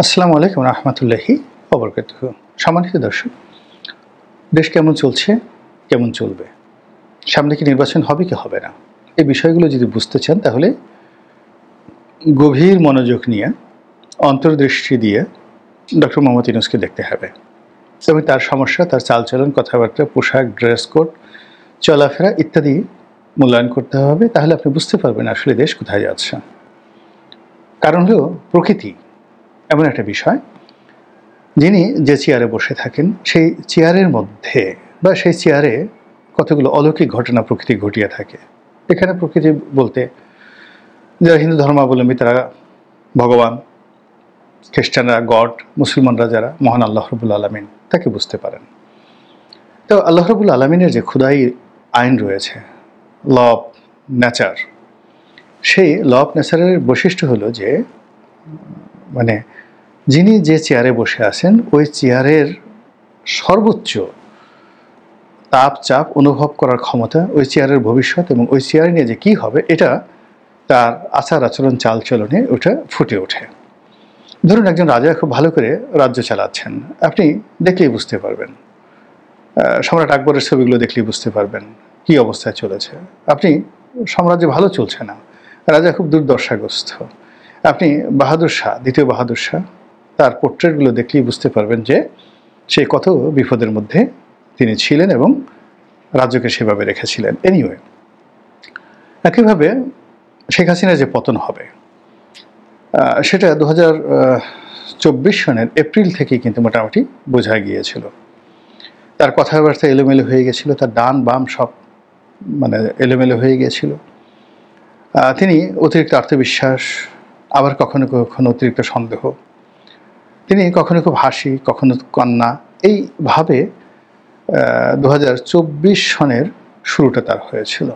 আসসালামু আলাইকুম রহমতুল্লাহি ওবরকাতুহু। সম্মানিত দর্শক, দেশ কেমন চলছে, কেমন চলবে, সামনে কি নির্বাচন হবে কি হবে না, এই বিষয়গুলো যদি বুঝতে চান তাহলে গভীর মনোযোগ নিয়ে অন্তর্দৃষ্টি দিয়ে ডক্টর মোহাম্মদ ইউনূসকে দেখতে হবে এবং তার সমস্যা, তার চালচলন, কথাবার্তা, পোশাক, ড্রেস কোড, চলাফেরা ইত্যাদি মূল্যায়ন করতে হবে। তাহলে আপনি বুঝতে পারবেন আসলে দেশ কোথায় যাচ্ছে। কারণ হলো প্রকৃতি এমন একটা বিষয়, যিনি যে চেয়ারে বসে থাকেন সেই চেয়ারের মধ্যে বা সেই চেয়ারে কতগুলো অলৌকিক ঘটনা প্রকৃতি ঘটিয়ে থাকে। এখানে প্রকৃতি বলতে যারা হিন্দু ধর্মাবলম্বী তারা ভগবান, খ্রিস্টানরা গড, মুসলমানরা যারা মহান আল্লাহ রাব্বুল আলামিন তাকে বুঝতে পারেন। তো আল্লাহ রাব্বুল আলামিনের যে খোদাই আইন রয়েছে, ল অফ নেচার, সেই ল অফ নেচারের বৈশিষ্ট্য হলো যে মানে যিনি যে চেয়ারে বসে আছেন ওই চেয়ারের সর্বোচ্চ তাপ চাপ অনুভব করার ক্ষমতা, ওই চেয়ারের ভবিষ্যৎ এবং ওই চেয়ার নিয়ে যে কী হবে এটা তার আচার আচরণ চালচলনে ওটা ফুটে ওঠে। ধরুন একজন রাজা খুব ভালো করে রাজ্য চালাচ্ছেন, আপনি দেখলেই বুঝতে পারবেন। সম্রাট আকবরের ছবিগুলো দেখলেই বুঝতে পারবেন কী অবস্থায় চলেছে। আপনি সাম্রাজ্য ভালো চলছে না, রাজা খুব দুর্দশাগ্রস্ত। আপনি বাহাদুর শাহ, দ্বিতীয় বাহাদুর শাহ, তার পোর্ট্রেটগুলো দেখলেই বুঝতে পারবেন যে সে কত বিপদের মধ্যে তিনি ছিলেন এবং রাজ্যকে সেভাবে রেখেছিলেন। এনিওয়ে, একইভাবে শেখ হাসিনার যে পতন হবে সেটা 2024 সনের এপ্রিল থেকেই কিন্তু মোটামুটি বোঝা গিয়েছিল। তার কথাবার্তা এলোমেলো হয়ে গেছিল, তার ডান বাম সব এলোমেলো হয়ে গিয়েছিল। তিনি অতিরিক্ত আত্মবিশ্বাস, আবার কখনো কখনো অতিরিক্ত সন্দেহ, তিনি কখনো খুব হাসি, কখনো কান্না, এইভাবে 2024 সনের শুরুটা তার হয়েছিল।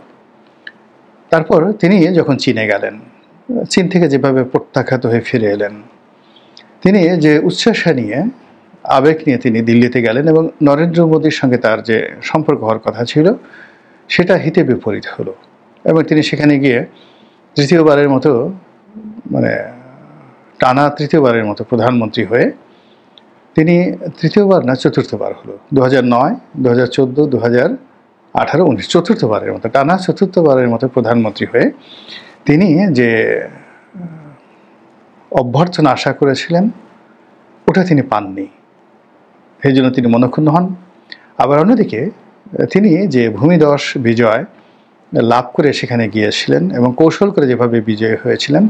তারপর তিনি যখন চীনে গেলেন, চীন থেকে যেভাবে প্রত্যাখ্যাত হয়ে ফিরে এলেন, তিনি যে উচ্ছ্বাসা নিয়ে, আবেগ নিয়ে তিনি দিল্লিতে গেলেন এবং নরেন্দ্র মোদীর সঙ্গে তার যে সম্পর্ক হওয়ার কথা ছিল সেটা হিতে বিপরীত হলো এবং তিনি সেখানে গিয়ে তৃতীয়বারের মতো টানা তৃতীয়বারের মতো প্রধানমন্ত্রী হয়ে তিনি তৃতীয়বার না চতুর্থবার হলো, 2009, 2014, 2018, 19 চতুর্থবারের মতো, টানা চতুর্থবারের মতো প্রধানমন্ত্রী হয়ে তিনি যে অভ্যর্থনা আশা করেছিলেন ওটা তিনি পাননি। এই জন্য তিনি মনক্ষুণ্ণ হন। আবার অন্যদিকে তিনি যে ভূমিধস বিজয় লাভ করে সেখানে গিয়েছিলেন এবং কৌশল করে যেভাবে বিজয়ী হয়েছিলেন,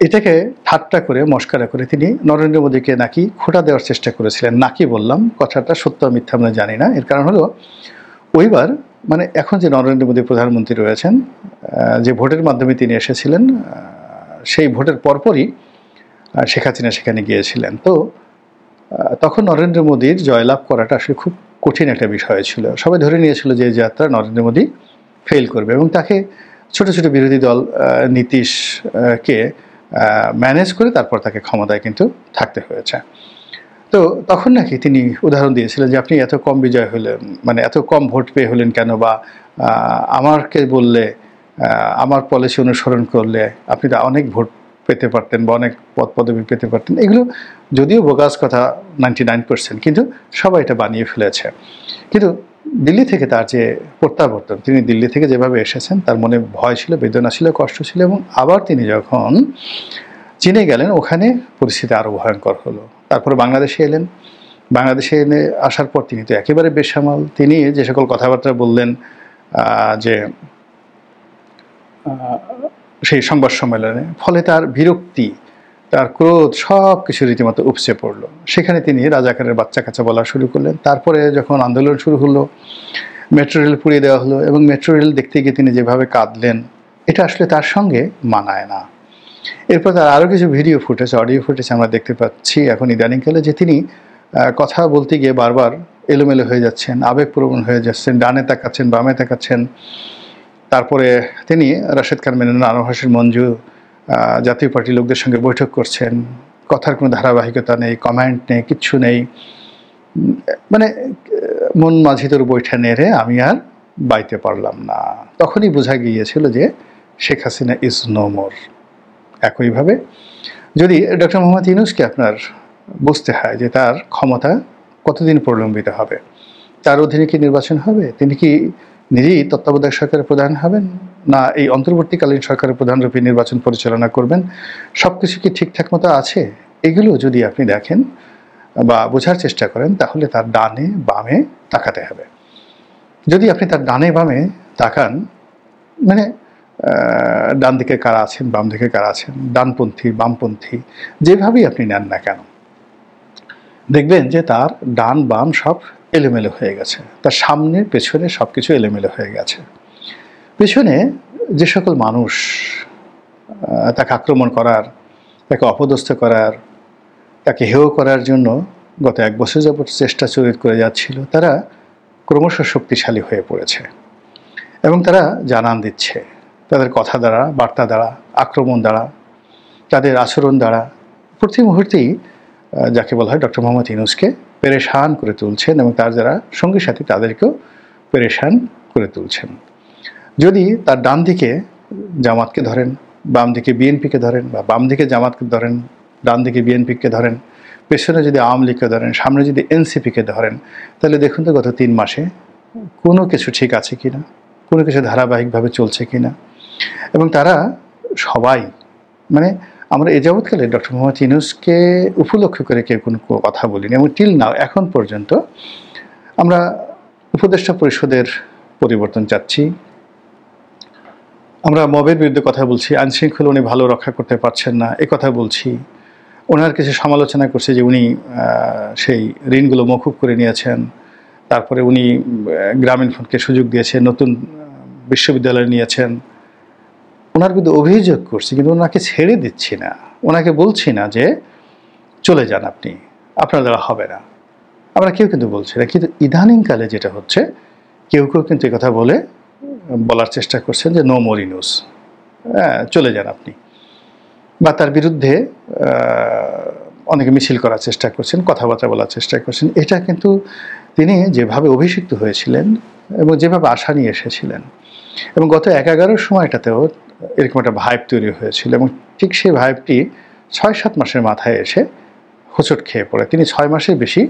এটাকে ঠাট্টা করে মস্করা করে তিনি নরেন্দ্র মোদীকে নাকি খোঁটা দেওয়ার চেষ্টা করেছিলেন। নাকি বললাম, কথাটা সত্য মিথ্যা আমরা জানি না। এর কারণ হলো ওইবার এখন যে নরেন্দ্র মোদী প্রধানমন্ত্রী রয়েছেন, যে ভোটের মাধ্যমে তিনি এসেছিলেন, সেই ভোটের পরপরই শেখ হাসিনা সেখানে গিয়েছিলেন। তো তখন নরেন্দ্র মোদীর জয়লাভ করাটা আসলে খুব কঠিন একটা বিষয় ছিল। সবাই ধরে নিয়েছিল যে এই যাত্রা নরেন্দ্র মোদী ফেল করবে এবং তাকে ছোট ছোট বিরোধী দল নীতিশকে ম্যানেজ করে তারপর তাকে ক্ষমতায় কিন্তু থাকতে হয়েছে। তো তখন নাকি তিনি উদাহরণ দিয়েছিলেন যে আপনি এত কম বিজয় হলেন, এত কম ভোট পেয়ে হলেন কেন, বা আমাকে বললে, আমার পলিসি অনুসরণ করলে আপনি তো অনেক ভোট পেতে পারতেন বা অনেক পদ পদবি পেতে পারতেন। এগুলো যদিও বোগাস কথা 99%, কিন্তু সবাই এটা বানিয়ে ফেলেছে। কিন্তু দিল্লি থেকে তার যে প্রত্যাবর্তন, তিনি দিল্লি থেকে যেভাবে এসেছেন তার মনে ভয় ছিল, বেদনা ছিল, কষ্ট ছিল এবং আবার তিনি যখন চীনে গেলেন ওখানে পরিস্থিতি আরও ভয়ঙ্কর হলো। তারপরে বাংলাদেশে এলেন, বাংলাদেশে এনে আসার পর তিনি তো একেবারে বেসামাল। তিনি যে সকল কথাবার্তা বললেন, যে সেই সংবাদ সম্মেলনে, ফলে তার বিরক্তি, তার ক্রোধ সব কিছু রীতিমতো উপচে পড়লো। সেখানে তিনি রাজাকারের বাচ্চা কাচ্চা বলা শুরু করলেন। তারপরে যখন আন্দোলন শুরু হলো, মেট্রো রেল পুড়িয়ে দেওয়া হলো এবং মেট্রো রেল দেখতে গিয়ে তিনি যেভাবে কাঁদলেন, এটা আসলে তার সঙ্গে মানায় না। এরপর তার আরও কিছু ভিডিও ফুটেজ, অডিও ফুটেজ আমরা দেখতে পাচ্ছি এখন ইদানিংকালে, যে তিনি কথা বলতে গিয়ে বারবার এলোমেলো হয়ে যাচ্ছেন, আবেগপ্রবণ হয়ে যাচ্ছেন, ডানে তাকাচ্ছেন, বামে তাকাচ্ছেন। তারপরে তিনি রাশেদ খান মেনন, আনোয়ার হোসেন মঞ্জু, জাতীয় পার্টির লোকদের সঙ্গে বৈঠক করছেন, কথার কোনো ধারাবাহিকতা নেই, কমেন্ট নেই, কিচ্ছু নেই। মন মাঝি তোর বৈঠা নেড়ে আমি আর বাইতে পারলাম না। তখনই বোঝা গিয়েছিল যে Sheikh Hasina is no more. একইভাবে যদি ডক্টর মোহাম্মদ ইউনূসকে আপনার বুঝতে হয় যে তার ক্ষমতা কতদিন প্রলম্বিত হবে, তার অধীনে কি নির্বাচন হবে, তিনি কি নিজেই তত্ত্বাবধায়ক সরকারের প্রধান হবেন, না এই অন্তর্বর্তীকালীন সরকারের প্রধানরূপে নির্বাচন পরিচালনা করবেন, সব কিছু কি ঠিকঠাক মতো আছে, এগুলো যদি আপনি দেখেন বা বোঝার চেষ্টা করেন, তাহলে তার ডানে বামে তাকাতে হবে। যদি আপনি তার ডানে বামে তাকান, মানে ডান দিকে কারা আছেন, বাম দিকে কারা আছেন, ডানপন্থী বামপন্থী, যেভাবেই আপনি নেন না কেন, দেখবেন যে তার ডান বাম সব এলোমেলো হয়ে গেছে, তার সামনে পেছনে সব কিছু এলোমেলো হয়ে গেছে। পেছনে যে সকল মানুষ তাকে আক্রমণ করার, তাকে অপদস্থ করার, তাকে হেয় করার জন্য গত 1 বছর যাবৎ চেষ্টা চরিত করে যাচ্ছিল, তারা ক্রমশ শক্তিশালী হয়ে পড়েছে এবং তারা জানান দিচ্ছে তাদের কথা দ্বারা, বার্তা দ্বারা, আক্রমণ দ্বারা, তাদের আচরণ দ্বারা প্রতি মুহূর্তেই যাকে বলা হয় ডক্টর মোহাম্মদ ইউনূসকে পেরেশান করে তুলছেন এবং তার যারা সঙ্গী সাথী তাদেরকেও পেরেশান করে তুলছেন। যদি তার ডান দিকে জামাতকে ধরেন, বাম দিকে বিএনপিকে ধরেন, বা বাম দিকে জামাতকে ধরেন, ডান দিকে বিএনপিকে ধরেন, পেছনে যদি আওয়ামী লীগকে ধরেন, সামনে যদি এনসিপিকে ধরেন, তাহলে দেখুন তো গত 3 মাসে কোনো কিছু ঠিক আছে কিনা, কোনো কিছু ধারাবাহিকভাবে চলছে কিনা। এবং তারা সবাই, মানে আমরা এ যাবৎকালে ডক্টর মোহাম্মদ ইউনূসকে উপলক্ষ করে কেউ কোনো কথা বলিনি এবং টিল নাও এখন পর্যন্ত আমরা উপদেষ্টা পরিষদের পরিবর্তন চাচ্ছি, আমরা মবের বিরুদ্ধে কথা বলছি, আইনশৃঙ্খলা উনি ভালো রক্ষা করতে পারছেন না এ কথা বলছি, ওনার কিছু সমালোচনা করছে যে উনি সেই ঋণগুলো মকুব করে নিয়েছেন, তারপরে উনি গ্রামীণ ফোনকে সুযোগ দিয়েছেন, নতুন বিশ্ববিদ্যালয় নিয়েছেন, ওনার বিরুদ্ধে অভিযোগ করছি, কিন্তু ওনাকে ছেড়ে দিচ্ছি না, ওনাকে বলছি না যে চলে যান আপনি, আপনার দ্বারা হবে না, আমরা কেউ কিন্তু বলছি না। কিন্তু ইদানিংকালে যেটা হচ্ছে, কেউ কেউ কিন্তু এই কথা বলার চেষ্টা করছেন যে নো মোর ইউনূস, চলে যান আপনি, বা তার বিরুদ্ধে অনেকে মিছিল করার চেষ্টা করছেন, কথাবার্তা বলার চেষ্টা করছেন। এটা কিন্তু তিনি যেভাবে অভিষিক্ত হয়েছিলেন এবং যেভাবে আশা নিয়ে এসেছিলেন, এবং গত 11 সময়টাতেও এরকম একটা ভাইব তৈরি হয়েছিল, এবং ঠিক সেই ভাইবটি 6-7 মাসের মাথায় এসে হোঁচট খেয়ে পড়ে। তিনি 6 মাসের বেশি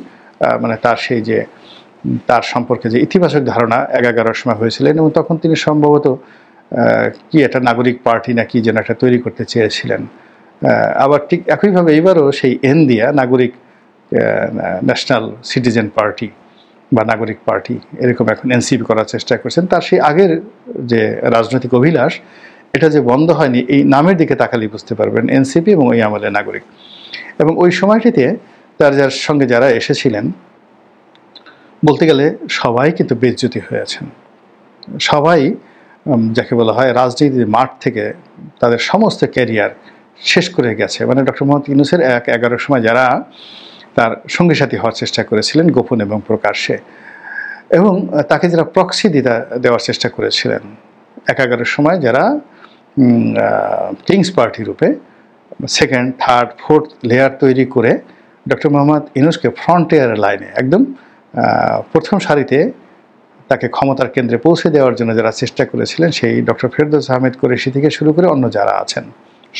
মানে তার সেই যে তার সম্পর্কে যে ইতিবাচক ধারণা 11 সময় হয়েছিলেন, এবং তখন তিনি সম্ভবত কি একটা নাগরিক পার্টি না কি যেন একটা তৈরি করতে চেয়েছিলেন। আবার ঠিক একইভাবে এইবারও সেই এন দিয়া নাগরিক ন্যাশনাল সিটিজেন পার্টি বা নাগরিক পার্টি এরকম এখন এনসিপি করার চেষ্টা করছেন। তার সেই আগের যে রাজনৈতিক অভিলাষ, এটা যে বন্ধ হয়নি, এই নামের দিকে তাকালেই বুঝতে পারবেন, এনসিপি এবং ওই আমলের নাগরিক। এবং ওই সময়টিতে তার যার সঙ্গে যারা এসেছিলেন, বলতে গেলে সবাই কিন্তু বেজ্জতি হয়েছেন, সবাই যাকে বলা হয় রাজনীতির মাঠ থেকে তাদের সমস্ত ক্যারিয়ার শেষ করে গেছে। মানে ডক্টর মোহাম্মদ ইউনূসের 11 সময় যারা তার সঙ্গী সাথী হওয়ার চেষ্টা করেছিলেন গোপন এবং প্রকাশ্যে, এবং তাকে যারা প্রক্সি দেওয়ার চেষ্টা করেছিলেন 11 সময়, যারা কিংস পার্টি রূপে সেকেন্ড, থার্ড, ফোর্থ লেয়ার তৈরি করে ডক্টর মোহাম্মদ ইউনূসকে ফ্রন্টিয়ারের লাইনে একদম প্রথম সারিতে তাকে ক্ষমতার কেন্দ্রে পৌঁছে দেওয়ার জন্য যারা চেষ্টা করেছিলেন, সেই ডক্টর ফেরদৌস আহমেদ কুরেশি থেকে শুরু করে অন্য যারা আছেন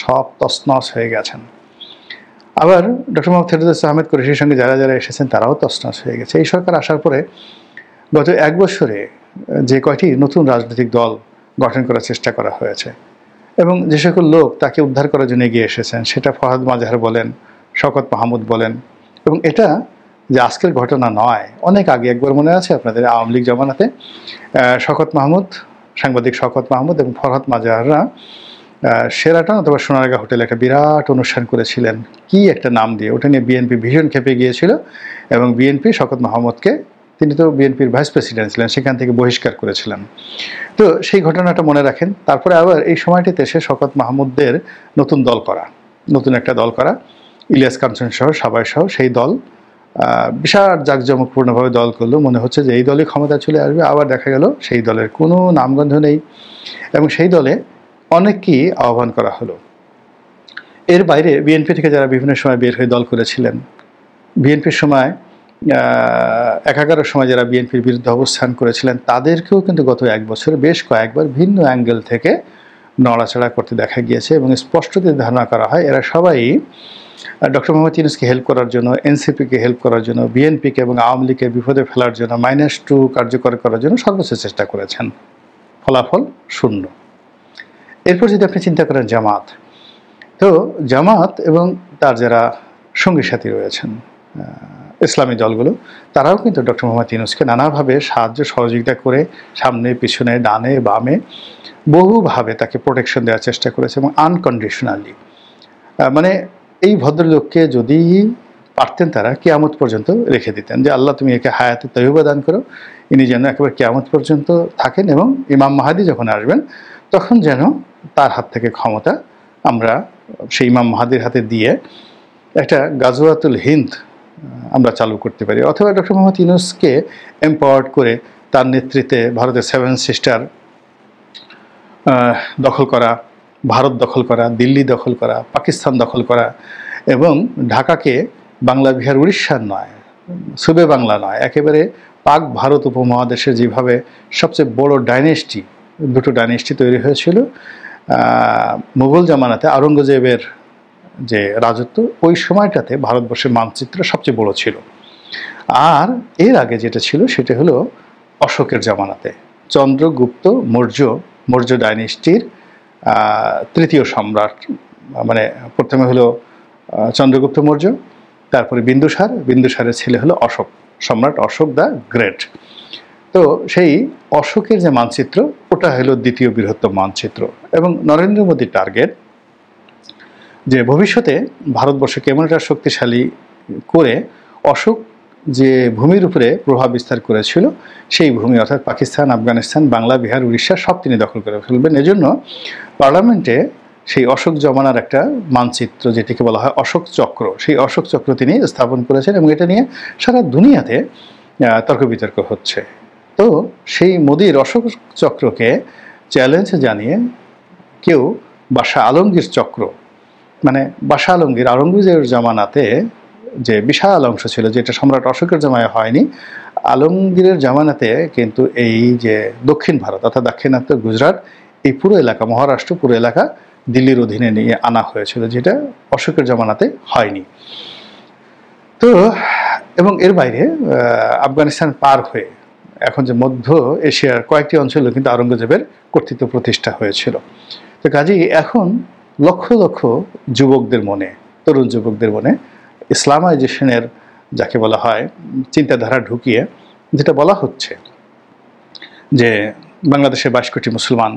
সব তছনছ হয়ে গেছেন। আবার ডক্টর মোহাম্মদ ফেরদৌস আহমেদ কুরেশির সঙ্গে যারা যারা এসেছেন তারাও তছনছ হয়ে গেছে। এই সরকার আসার পরে গত 1 বছরে যে কয়টি নতুন রাজনৈতিক দল গঠন করার চেষ্টা করা হয়েছে এবং যে সকল লোক তাকে উদ্ধার করার জন্য এগিয়ে এসেছেন, সেটা ফরহাদ মাজহার বলেন, শওকত মাহমুদ বলেন, এবং এটা যে আজকের ঘটনা নয়, অনেক আগে একবার মনে আছে আপনাদের আওয়ামী লীগ জমানাতে শওকত মাহমুদ, সাংবাদিক শওকত মাহমুদ এবং ফরহাদ মাজহাররা শেরাটন অথবা সোনারগাঁ হোটেলে একটা বিরাট অনুষ্ঠান করেছিলেন, কি একটা নাম দিয়ে, ওটা নিয়ে বিএনপি ভীষণ ক্ষেপে গিয়েছিল এবং বিএনপি শওকত মাহমুদকে, তিনি তো বিএনপির ভাইস প্রেসিডেন্ট ছিলেন, সেখান থেকে বহিষ্কার করেছিলেন। তো সেই ঘটনাটা মনে রাখেন। তারপরে আবার এই সময়টিতে এসে শওকত মাহমুদদের নতুন দল করা, নতুন একটা দল করা, ইলিয়াস কাঞ্চন সহ সবাই সহ সেই দল বিশাল জাঁকজমকপূর্ণভাবে দল করলো, মনে হচ্ছে যে এই দলই ক্ষমতা চলে আসবে। আবার দেখা গেল সেই দলের কোনো নামগন্ধ নেই এবং সেই দলে অনেককেই আহ্বান করা হলো। এর বাইরে বিএনপি থেকে যারা বিভিন্ন সময় বের হয়ে দল করেছিলেন, বিএনপির সময় 11 সময় যারা বিএনপির বিরুদ্ধে অবস্থান করেছিলেন, তাদেরকেও কিন্তু গত 1 বছরে বেশ কয়েকবার ভিন্ন অ্যাঙ্গেল থেকে নড়াচড়া করতে দেখা গিয়েছে এবং স্পষ্টত ধারণা করা হয় এরা সবাই ডক্টর মোহাম্মদ ইউনূসকে হেল্প করার জন্য, এনসিপিকে হেল্প করার জন্য, বিএনপিকে এবং আওয়ামী লীগকে বিপদে ফেলার জন্য, -2 কার্যকর করার জন্য সর্বোচ্চ চেষ্টা করেছেন। ফলাফল শূন্য। এরপর যদি আপনি চিন্তা করেন জামাত, তো জামাত এবং তার যারা সঙ্গী সাথী রয়েছেন ইসলামী দলগুলো, তারাও কিন্তু ডক্টর মোহাম্মদ ইউনূসকে নানাভাবে সাহায্য সহযোগিতা করে সামনে পিছনে ডানে বামে বহুভাবে তাকে প্রোটেকশন দেওয়ার চেষ্টা করেছে এবং আনকন্ডিশনালি। মানে এই ভদ্রলোককে যদি পারতেন তারা কিয়ামত পর্যন্ত রেখে দিতেন যে আল্লাহ তুমি একে হায়াতে তৈয়বা দান করো, ইনি যেন একেবারে কিয়ামত পর্যন্ত থাকেন এবং ইমাম মাহাদি যখন আসবেন তখন যেন তার হাত থেকে ক্ষমতা আমরা সেই ইমাম মাহাদির হাতে দিয়ে একটা গাজওয়াতুল হিন্দ আমরা চালু করতে পারি, অথবা ডক্টর মোহাম্মদ ইউনূসকে এম্পাওয়ার্ড করে তার নেতৃত্বে ভারতের 7 সিস্টার দখল করা, ভারত দখল করা, দিল্লি দখল করা, পাকিস্তান দখল করা এবং ঢাকাকে বাংলা বিহার উড়িষ্যার নয়, সুবে বাংলা নয়, একেবারে পাক ভারত উপমহাদেশের যেভাবে সবচেয়ে বড় ডাইনেস্টি, দুটো ডাইনেস্টি তৈরি হয়েছিল মুঘল জামানাতে, আওরঙ্গজেবের যে রাজত্ব ওই সময়টাতে ভারতবর্ষের মানচিত্র সবচেয়ে বড় ছিল। আর এর আগে যেটা ছিল সেটা হলো অশোকের জামানাতে, চন্দ্রগুপ্ত মৌর্য ডাইনেস্টির তৃতীয় সম্রাট, মানে প্রথমে হলো চন্দ্রগুপ্ত মৌর্য, তারপরে বিন্দুসারের ছেলে হলো অশোক, সম্রাট অশোক দ্য গ্রেট। তো সেই অশোকের যে মানচিত্র ওটা হলো দ্বিতীয় বৃহত্তম মানচিত্র এবং নরেন্দ্র মোদীর টার্গেট যে ভবিষ্যতে ভারতবর্ষকে কেমন একটা শক্তিশালী করে অশোক যে ভূমির উপরে প্রভাব বিস্তার করেছিল সেই ভূমি অর্থাৎ পাকিস্তান, আফগানিস্তান, বাংলা, বিহার, উড়িষ্যা সব তিনি দখল করে ফেলবেন। এজন্য পার্লামেন্টে সেই অশোক জমানার একটা মানচিত্র যেটিকে বলা হয় অশোক চক্র, সেই অশোক চক্র তিনি স্থাপন করেছেন এবং এটা নিয়ে সারা দুনিয়াতে তর্ক বিতর্ক হচ্ছে। তো সেই মোদির অশোক চক্রকে চ্যালেঞ্জ জানিয়ে কেউ বাদশাহ আলমগীর চক্র, মানে বাদশাহ আলমগীর আওরঙ্গজেবের জামানাতে যে বিশাল অংশ ছিল যেটা সম্রাট অশোকের জামানায় হয়নি, আলমগীরের জামানাতে কিন্তু এই যে দক্ষিণ ভারত অর্থাৎ দাক্ষিণাত্য গুজরাট, এই পুরো এলাকা, মহারাষ্ট্র পুরো এলাকা দিল্লির অধীনে নিয়ে আনা হয়েছিল, যেটা অশোকের জামানাতে হয়নি। তো এবং এর বাইরে আফগানিস্তান পার হয়ে এখন যে মধ্য এশিয়ার কয়েকটি অঞ্চলে কিন্তু আওরঙ্গজেবের কর্তৃত্ব প্রতিষ্ঠা হয়েছিল। তো কাজেই এখন লক্ষ লক্ষ যুবকদের মনে, তরুণ যুবকদের মনে ইসলামাইজেশনের যাকে বলা হয় চিন্তাধারা ঢুকিয়ে যেটা বলা হচ্ছে যে বাংলাদেশে 22 কোটি মুসলমান,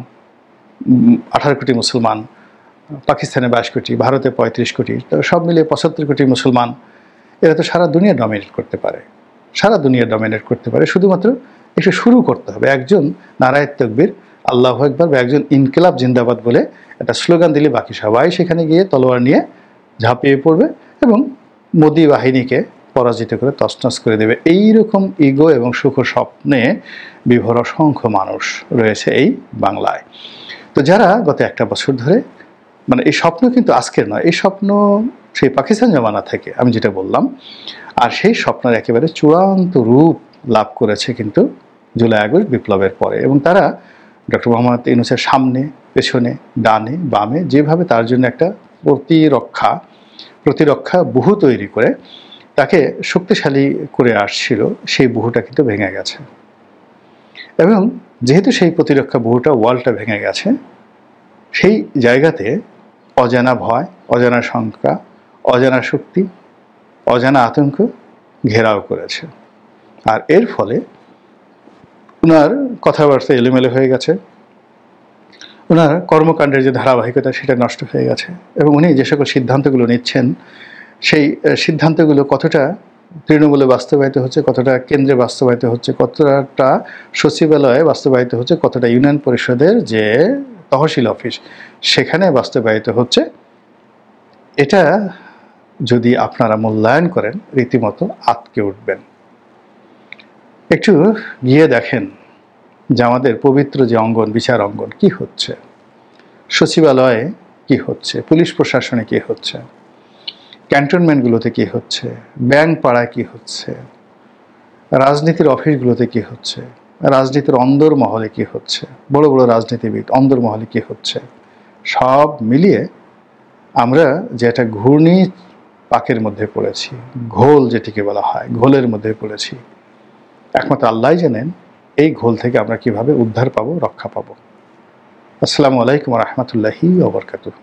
18 কোটি মুসলমান, পাকিস্তানে 22 কোটি, ভারতে 35 কোটি, তো সব মিলিয়ে 75 কোটি মুসলমান, এরা তো সারা দুনিয়া ডমিনেট করতে পারে, সারা দুনিয়া ডমিনেট করতে পারে। শুধুমাত্র একটু শুরু করতে হবে, একজন নারায়ে তাকবীর আল্লাহু আকবার বা একজন ইনকিলাব জিন্দাবাদ বলে একটা স্লোগান দিলে বাকি সবাই সেখানে গিয়ে তলোয়ার নিয়ে ঝাঁপিয়ে পড়বে এবং মোদি বাহিনীকে পরাজিত করে তছনছ করে দেবে। এইরকম ইগো এবং সুখ স্বপ্নে বিভোর অসংখ্য মানুষ রয়েছে এই বাংলায়। তো যারা গত একটা বছর ধরে, মানে এই স্বপ্ন কিন্তু আজকের নয়, এই স্বপ্ন সেই পাকিস্তান জামানা থেকে আমি যেটা বললাম, আর সেই স্বপ্নের একেবারে চূড়ান্ত রূপ লাভ করেছে কিন্তু জুলাই আগস্ট বিপ্লবের পরে। এবং তারা ডক্টর মোহাম্মদ ইউনূসের সামনে পেছনে ডানে বামে যেভাবে তার জন্য একটা প্রতিরক্ষা বহু তৈরি করে তাকে শক্তিশালী করে আসছিল, সেই বহুটা কিন্তু ভেঙে গেছে। এবং যেহেতু সেই প্রতিরক্ষা বহুটা, ওয়ালটা ভেঙে গেছে, সেই জায়গাতে অজানা ভয়, অজানা শঙ্কা, অজানা শক্তি, অজানা আতঙ্ক ঘেরাও করেছে। আর এর ফলে ওনার কথাবার্তা এলোমেলো হয়ে গেছে, ওনার কর্মকাণ্ডের যে ধারাবাহিকতা সেটা নষ্ট হয়ে গেছে এবং উনি যে সকল সিদ্ধান্তগুলো নিচ্ছেন সেই সিদ্ধান্তগুলো কতটা তৃণমূলে বাস্তবায়িত হচ্ছে, কতটা কেন্দ্রে বাস্তবায়িত হচ্ছে, কতটা সচিবালয়ে বাস্তবায়িত হচ্ছে, কতটা ইউনিয়ন পরিষদের যে তহসিল অফিস সেখানে বাস্তবায়িত হচ্ছে, এটা যদি আপনারা মূল্যায়ন করেন রীতিমতো আঁতকে উঠবেন। একটু গিয়ে দেখেন যে আমাদের পবিত্র যে অঙ্গন, বিচার অঙ্গন কি হচ্ছে, সচিবালয়ে কি হচ্ছে, পুলিশ প্রশাসনে কি হচ্ছে, ক্যান্টনমেন্টগুলোতে কি হচ্ছে, ব্যাংক পাড়ায় কি হচ্ছে, রাজনীতির অফিসগুলোতে কি হচ্ছে, রাজনীতির অন্দরমহলে কি হচ্ছে, বড় বড় রাজনীতিবিদ অন্দরমহলে কি হচ্ছে, সব মিলিয়ে আমরা যে একটা ঘূর্ণি পাকের মধ্যে পড়েছি, ঘোল যেটিকে বলা হয়, ঘোলের মধ্যে পড়েছি। একমাত্র আল্লাহই জানেন এই ঘোল থেকে আমরা কিভাবে উদ্ধার পাবো, রক্ষা পাবো। আসসালামু আলাইকুম ওয়া রাহমাতুল্লাহি ওয়া বারাকাতুহু।